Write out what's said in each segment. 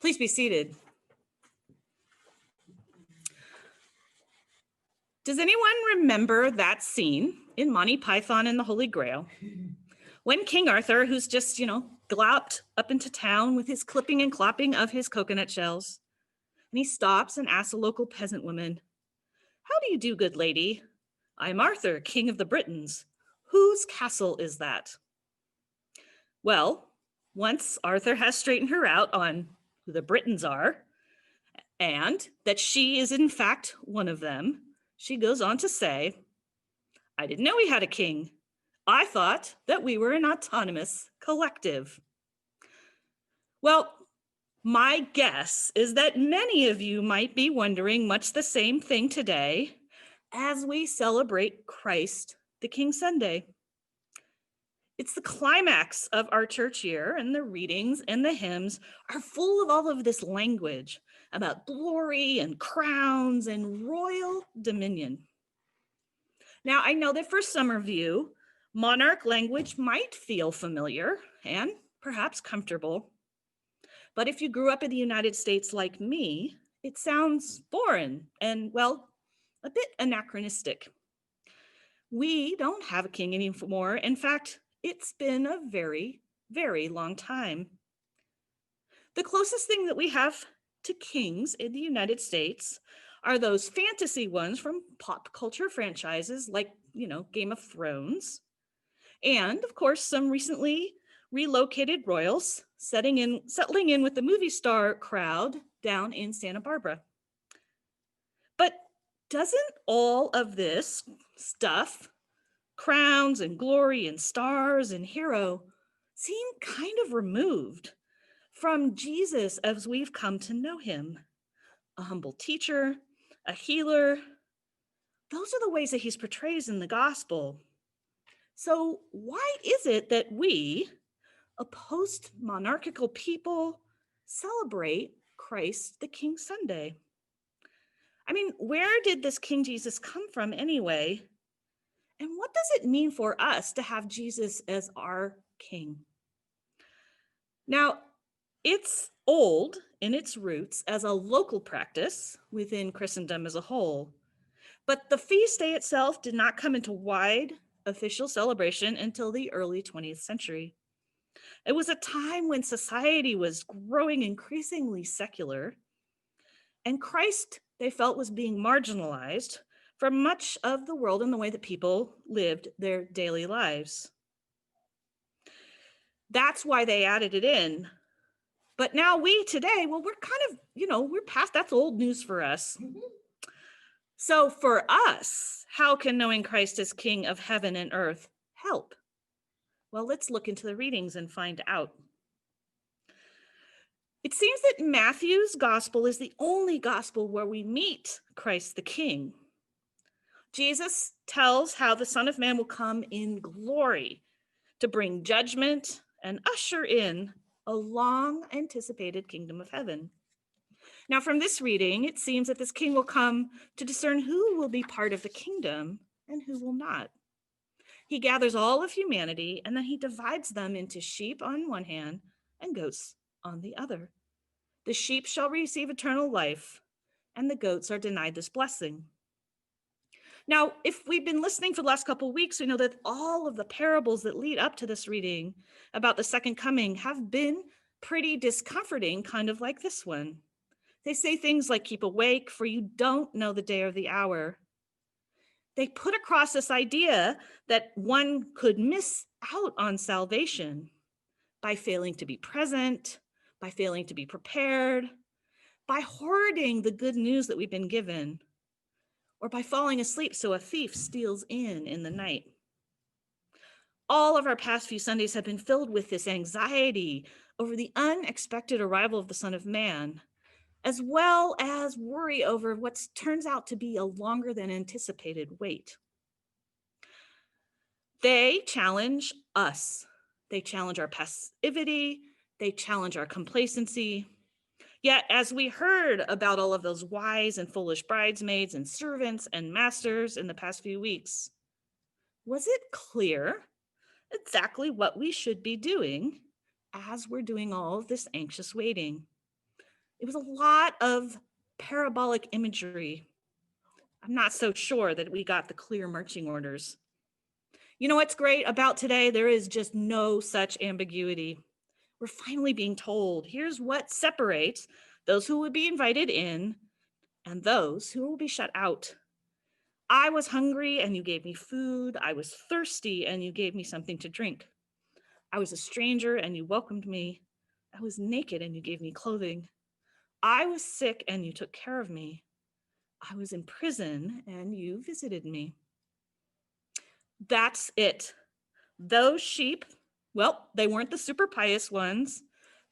Please be seated. Does anyone remember that scene in Monty Python and the Holy Grail? When King Arthur, who's just, glopped up into town with his clipping and clopping of his coconut shells, and he stops and asks a local peasant woman, "How do you do, good lady? I'm Arthur, King of the Britons. Whose castle is that?" Well, once Arthur has straightened her out on who the Britons are, and that she is in fact one of them, she goes on to say, "I didn't know we had a king. I thought that we were an autonomous collective." Well, my guess is that many of you might be wondering much the same thing today as we celebrate Christ the King Sunday. It's the climax of our church year, and the readings and the hymns are full of all of this language about glory and crowns and royal dominion. Now, I know that for some of you, monarch language might feel familiar and perhaps comfortable. But if you grew up in the United States like me, it sounds foreign and, well, a bit anachronistic. We don't have a king anymore. In fact, it's been a very, very long time. The closest thing that we have to kings in the United States are those fantasy ones from pop culture franchises like, Game of Thrones. And of course, some recently relocated royals settling in with the movie star crowd down in Santa Barbara. But doesn't all of this stuff, crowns and glory and stars and hero, seem kind of removed from Jesus as we've come to know him? A humble teacher, a healer. Those are the ways that he's portrayed in the gospel. So why is it that we, a post-monarchical people, celebrate Christ the King Sunday? I mean, where did this King Jesus come from anyway? And what does it mean for us to have Jesus as our king? Now, it's old in its roots as a local practice within Christendom as a whole, but the feast day itself did not come into wide official celebration until the early 20th century. It was a time when society was growing increasingly secular, and Christ, they felt, was being marginalized from much of the world in the way that people lived their daily lives. That's why they added it in. But now we today, well, we're kind of, we're past, that's old news for us. So for us, how can knowing Christ as King of heaven and earth help? Well, let's look into the readings and find out. It seems that Matthew's gospel is the only gospel where we meet Christ the King. Jesus tells how the Son of Man will come in glory to bring judgment and usher in a long anticipated kingdom of heaven. Now, from this reading, it seems that this king will come to discern who will be part of the kingdom and who will not. He gathers all of humanity, and then he divides them into sheep on one hand and goats on the other. The sheep shall receive eternal life, and the goats are denied this blessing. Now, if we've been listening for the last couple of weeks, we know that all of the parables that lead up to this reading about the second coming have been pretty discomforting, kind of like this one. They say things like, "Keep awake, for you don't know the day or the hour." They put across this idea that one could miss out on salvation by failing to be present, by failing to be prepared, by hoarding the good news that we've been given, or by falling asleep so a thief steals in the night. All of our past few Sundays have been filled with this anxiety over the unexpected arrival of the Son of Man, as well as worry over what turns out to be a longer than anticipated wait. They challenge us. They challenge our passivity. They challenge our complacency. Yet, as we heard about all of those wise and foolish bridesmaids and servants and masters in the past few weeks, was it clear exactly what we should be doing as we're doing all of this anxious waiting? It was a lot of parabolic imagery. I'm not so sure that we got the clear marching orders. You know what's great about today? There is just no such ambiguity. We're finally being told, here's what separates those who will be invited in and those who will be shut out. I was hungry and you gave me food. I was thirsty and you gave me something to drink. I was a stranger and you welcomed me. I was naked and you gave me clothing. I was sick and you took care of me. I was in prison and you visited me. That's it. Those sheep, well, they weren't the super pious ones.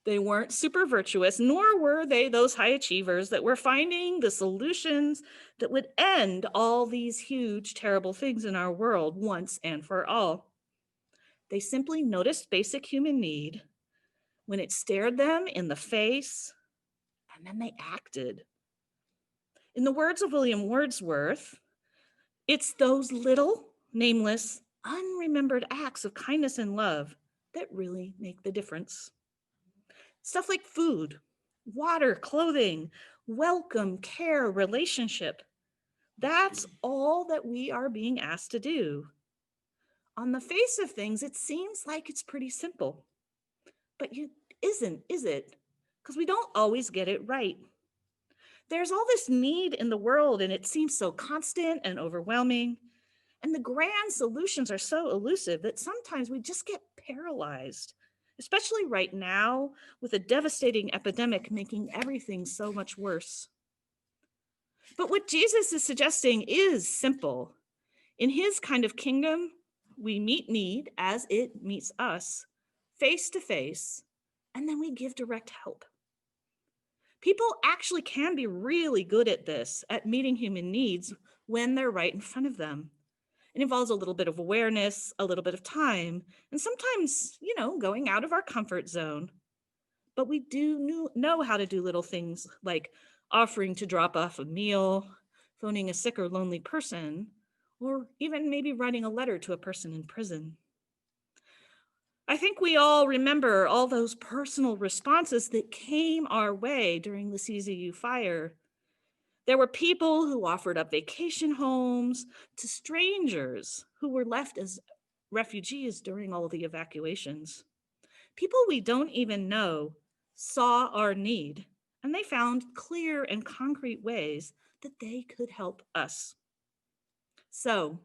They weren't super virtuous, nor were they those high achievers that were finding the solutions that would end all these huge, terrible things in our world once and for all. They simply noticed basic human need when it stared them in the face, and then they acted. In the words of William Wordsworth, it's those little, nameless, unremembered acts of kindness and love that really make the difference. Stuff like food, water, clothing, welcome, care, relationship. That's all that we are being asked to do. On the face of things, it seems like it's pretty simple, but it isn't, is it? Because we don't always get it right. There's all this need in the world, and it seems so constant and overwhelming. And the grand solutions are so elusive that sometimes we just get paralyzed, especially right now with a devastating epidemic making everything so much worse. But what Jesus is suggesting is simple. In his kind of kingdom, we meet need as it meets us, face to face, and then we give direct help. People actually can be really good at this, at meeting human needs when they're right in front of them. It involves a little bit of awareness, a little bit of time, and sometimes, going out of our comfort zone. But we do know how to do little things like offering to drop off a meal, phoning a sick or lonely person, or even maybe writing a letter to a person in prison. I think we all remember all those personal responses that came our way during the CZU fire. There were people who offered up vacation homes to strangers who were left as refugees during all of the evacuations. People we don't even know saw our need, and they found clear and concrete ways that they could help us. So,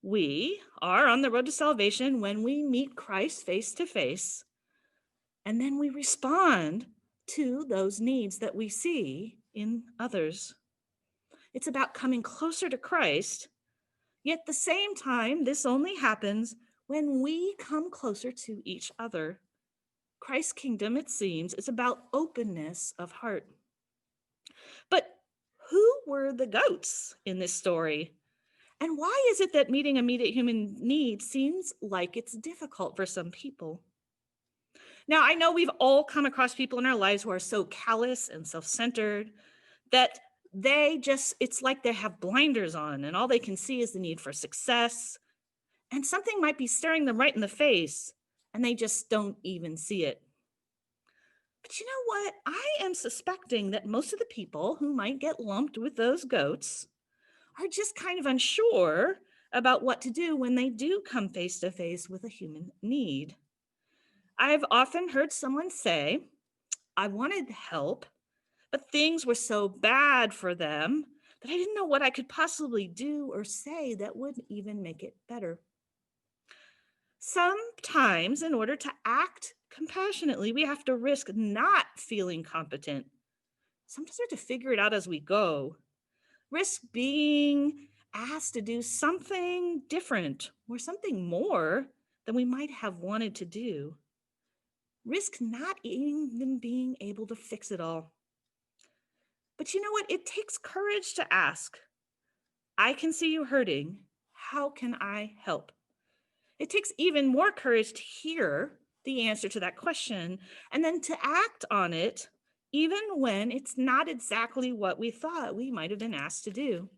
we are on the road to salvation when we meet Christ face to face, and then we respond to those needs that we see in others. It's about coming closer to Christ, yet at the same time, this only happens when we come closer to each other. Christ's kingdom, it seems, is about openness of heart. But who were the goats in this story? And why is it that meeting immediate human need seems like it's difficult for some people? Now, I know we've all come across people in our lives who are so callous and self-centered that it's like they have blinders on and all they can see is the need for success. And something might be staring them right in the face and they just don't even see it. But you know what? I am suspecting that most of the people who might get lumped with those goats are just kind of unsure about what to do when they do come face to face with a human need. I've often heard someone say, I wanted help, but things were so bad for them that I didn't know what I could possibly do or say that would even make it better. Sometimes, in order to act compassionately, we have to risk not feeling competent. Sometimes we have to figure it out as we go. Risk being asked to do something different or something more than we might have wanted to do. Risk not even being able to fix it all. But you know what? It takes courage to ask, I can see you hurting. How can I help? It takes even more courage to hear the answer to that question and then to act on it, even when it's not exactly what we thought we might have been asked to do.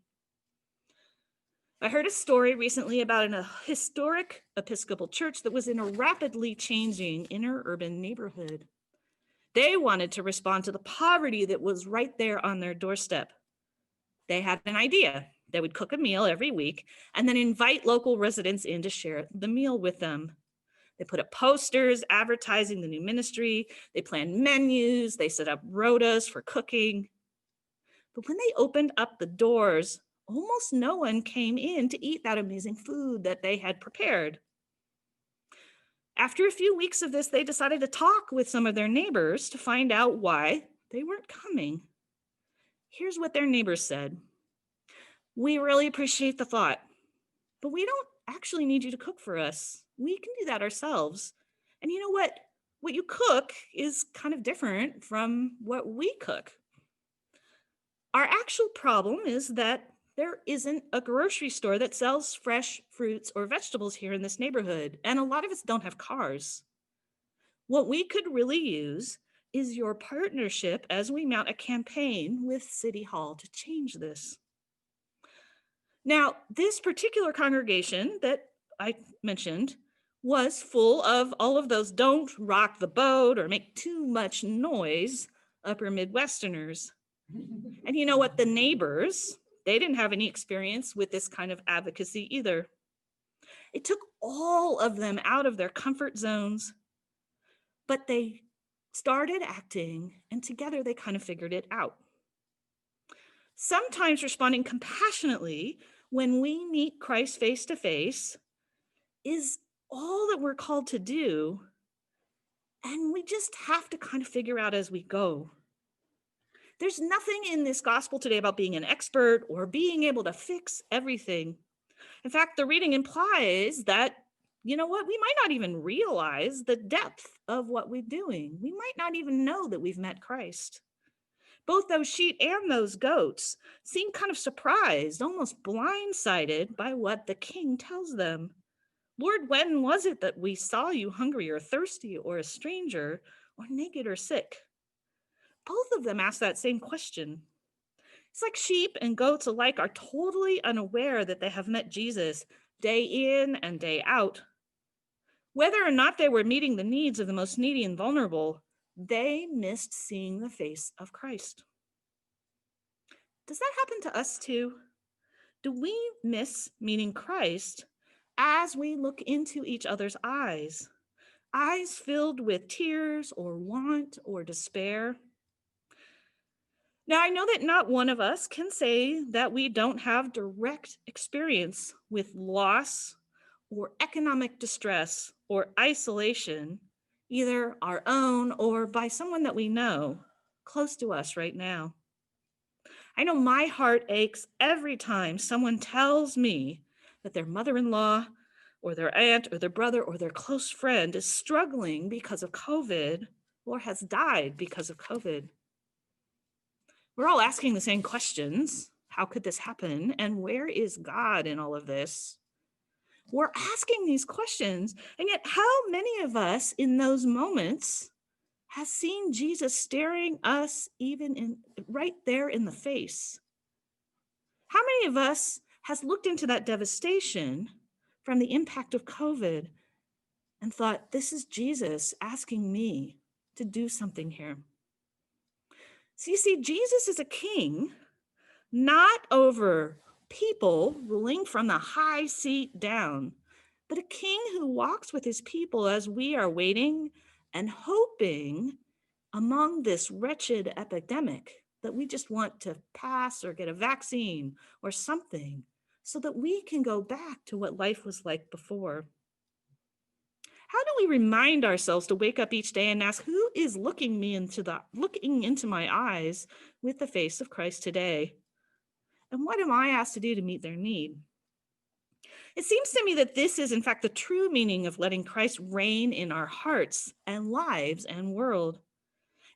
I heard a story recently about a historic Episcopal church that was in a rapidly changing inner urban neighborhood. They wanted to respond to the poverty that was right there on their doorstep. They had an idea. They would cook a meal every week and then invite local residents in to share the meal with them. They put up posters advertising the new ministry. They planned menus. They set up rotas for cooking. But when they opened up the doors, almost no one came in to eat that amazing food that they had prepared. After a few weeks of this, they decided to talk with some of their neighbors to find out why they weren't coming. Here's what their neighbors said. We really appreciate the thought, but we don't actually need you to cook for us. We can do that ourselves. And you know what? What you cook is kind of different from what we cook. Our actual problem is that there isn't a grocery store that sells fresh fruits or vegetables here in this neighborhood, and a lot of us don't have cars. What we could really use is your partnership as we mount a campaign with City Hall to change this. Now, this particular congregation that I mentioned was full of all of those don't rock the boat or make too much noise upper Midwesterners. And you know what? The neighbors, they didn't have any experience with this kind of advocacy either. It took all of them out of their comfort zones, but they started acting, and together they kind of figured it out. Sometimes responding compassionately when we meet Christ face to face is all that we're called to do, and we just have to kind of figure out as we go. There's nothing in this gospel today about being an expert or being able to fix everything. In fact, the reading implies that, you know what, we might not even realize the depth of what we're doing. We might not even know that we've met Christ. Both those sheep and those goats seem kind of surprised, almost blindsided by what the king tells them. Lord, when was it that we saw you hungry or thirsty or a stranger or naked or sick? Both of them ask that same question. It's like sheep and goats alike are totally unaware that they have met Jesus day in and day out. Whether or not they were meeting the needs of the most needy and vulnerable, they missed seeing the face of Christ. Does that happen to us too? Do we miss meeting Christ as we look into each other's eyes? Eyes filled with tears or want or despair? Now, I know that not one of us can say that we don't have direct experience with loss or economic distress or isolation, either our own or by someone that we know close to us right now. I know my heart aches every time someone tells me that their mother-in-law or their aunt or their brother or their close friend is struggling because of COVID or has died because of COVID. We're all asking the same questions. How could this happen? And where is God in all of this? We're asking these questions, and yet how many of us in those moments has seen Jesus staring us right there in the face? How many of us has looked into that devastation from the impact of COVID and thought, this is Jesus asking me to do something here? So you see, Jesus is a king, not over people ruling from the high seat down, but a king who walks with his people as we are waiting and hoping among this wretched epidemic that we just want to pass or get a vaccine or something so that we can go back to what life was like before. How do we remind ourselves to wake up each day and ask, who is looking into my eyes with the face of Christ today? And what am I asked to do to meet their need? It seems to me that this is, in fact, the true meaning of letting Christ reign in our hearts and lives and world.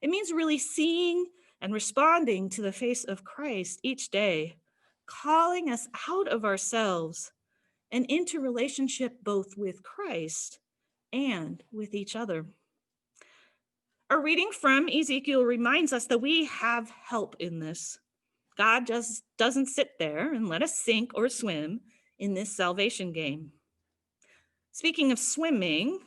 It means really seeing and responding to the face of Christ each day, calling us out of ourselves and into relationship both with Christ and with each other. Our reading from Ezekiel reminds us that we have help in this. God just doesn't sit there and let us sink or swim in this salvation game. Speaking of swimming,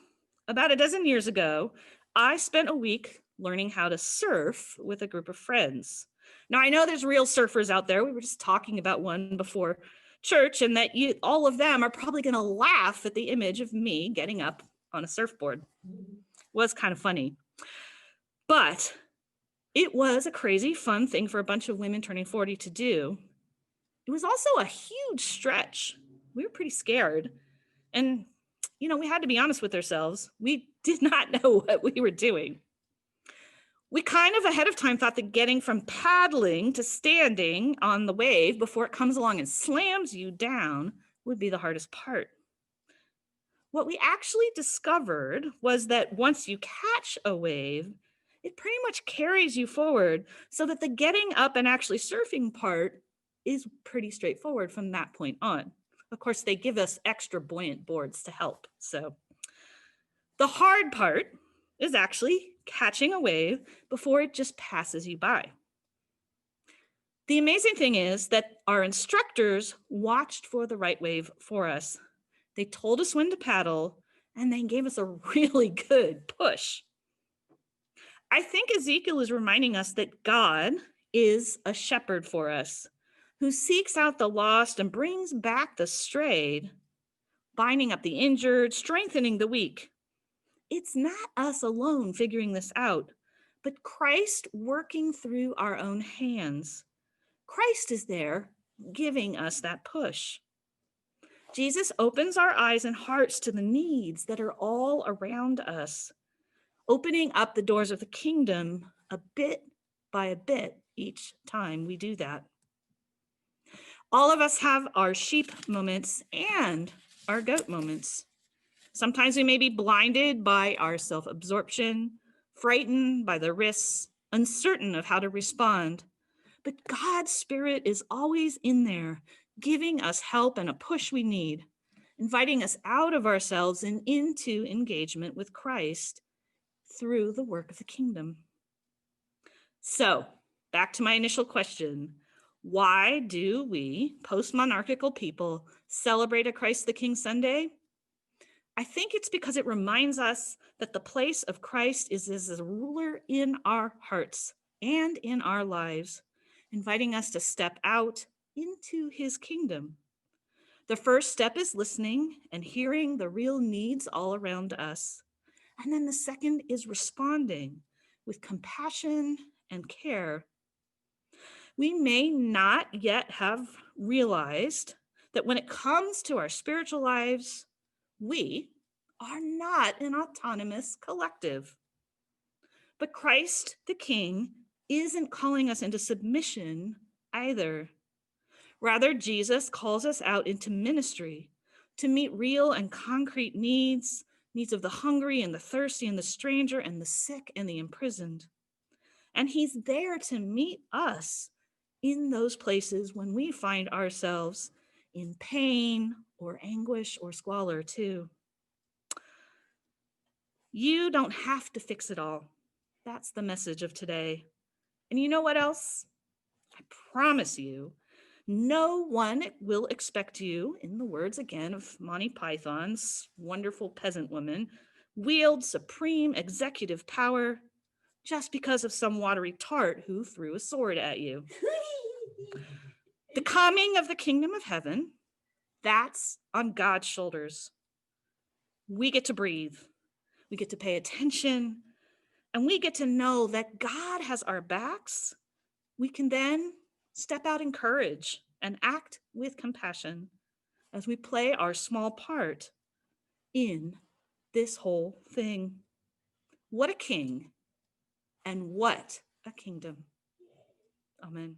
about a dozen years ago, I spent a week learning how to surf with a group of friends. Now, I know there's real surfers out there. We were just talking about one before church, and that all of them are probably going to laugh at the image of me getting up on a surfboard. It was kind of funny. But it was a crazy, fun thing for a bunch of women turning 40 to do. It was also a huge stretch. We were pretty scared. And, we had to be honest with ourselves. We did not know what we were doing. We kind of ahead of time thought that getting from paddling to standing on the wave before it comes along and slams you down would be the hardest part. What we actually discovered was that once you catch a wave, it pretty much carries you forward, so that the getting up and actually surfing part is pretty straightforward from that point on. Of course, they give us extra buoyant boards to help. So the hard part is actually catching a wave before it just passes you by. The amazing thing is that our instructors watched for the right wave for us. They told us when to paddle, and they gave us a really good push. I think Ezekiel is reminding us that God is a shepherd for us, who seeks out the lost and brings back the strayed, binding up the injured, strengthening the weak. It's not us alone figuring this out, but Christ working through our own hands. Christ is there giving us that push. Jesus opens our eyes and hearts to the needs that are all around us, opening up the doors of the kingdom a bit by a bit each time we do that. All of us have our sheep moments and our goat moments. Sometimes we may be blinded by our self-absorption, frightened by the risks, uncertain of how to respond. But God's Spirit is always in there, giving us help and a push we need, inviting us out of ourselves and into engagement with Christ through the work of the kingdom. So, back to my initial question. Why do we, post-monarchical people, celebrate a Christ the King Sunday? I think it's because it reminds us that the place of Christ is as a ruler in our hearts and in our lives, inviting us to step out into his kingdom. The first step is listening and hearing the real needs all around us. And then the second is responding with compassion and care. We may not yet have realized that when it comes to our spiritual lives, we are not an autonomous collective. But Christ the King isn't calling us into submission either. Rather, Jesus calls us out into ministry to meet real and concrete needs of the hungry and the thirsty and the stranger and the sick and the imprisoned. And he's there to meet us in those places when we find ourselves in pain or anguish or squalor too. You don't have to fix it all. That's the message of today. And you know what else? I promise you, no one will expect you, in the words again of Monty Python's wonderful peasant woman, wield supreme executive power just because of some watery tart who threw a sword at you. The coming of the kingdom of heaven, that's on God's shoulders. We get to breathe. We get to pay attention, and we get to know that God has our backs. We can then step out in courage and act with compassion as we play our small part in this whole thing. What a king, and what a kingdom. Amen.